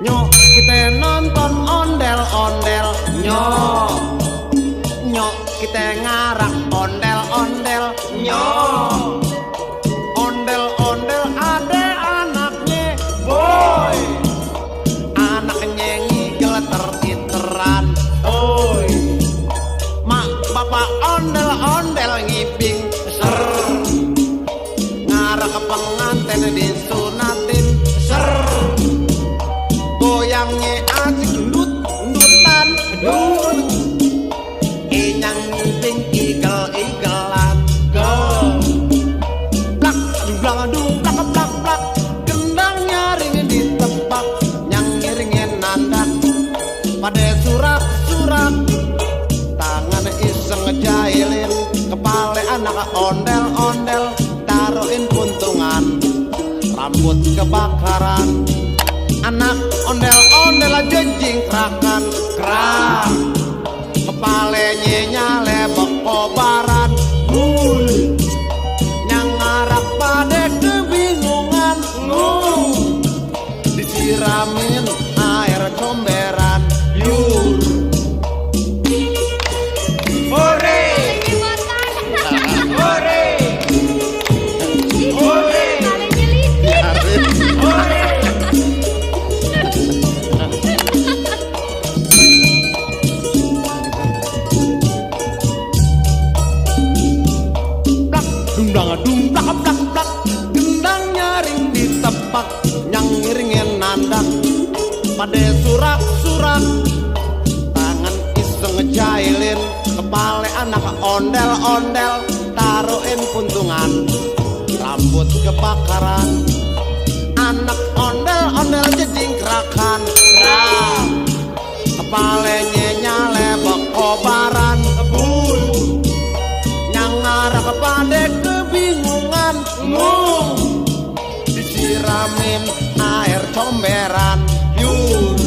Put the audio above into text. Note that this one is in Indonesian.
Nyok kita nonton ondel-ondel. Nyok nyok kita ngarang ondel-ondel. Nyok ondel-ondel ada anaknya boy, anaknya ngigel teriteran. Oi mak bapak ondel-ondel ngiping ser, ngarang ke pengantin disunatin ser, goyangnya asik ndut-ndutan dul, inyang ngiping igel-igelan go blak blak blak blak blak, gendang nyaring ditebak, nyang ngiringin nandak pada surak-surak, tangan iseng ngejailin kepala anak ondel-ondel, taruhin puntungan rambut kebakaran, anak ondel-ondel aja jingkrakan kerak, kepalanya nyale kobaran nyang ngarap pada kebingungan disiramin air comberan yur. Hore hore hore hore. Dung blak blak blak, gendang nyaring ditepak, nyang ngiringin nandak pada surak-surak, tangan iseng ngejailin kepala anak ondel-ondel, taruhin puntungan rambut kebakaran, anak ondel-ondel jejingkrakan ram, kepalanya nyale kobaran nyang ngarah kepada kebingungan disiramin air comberan yur.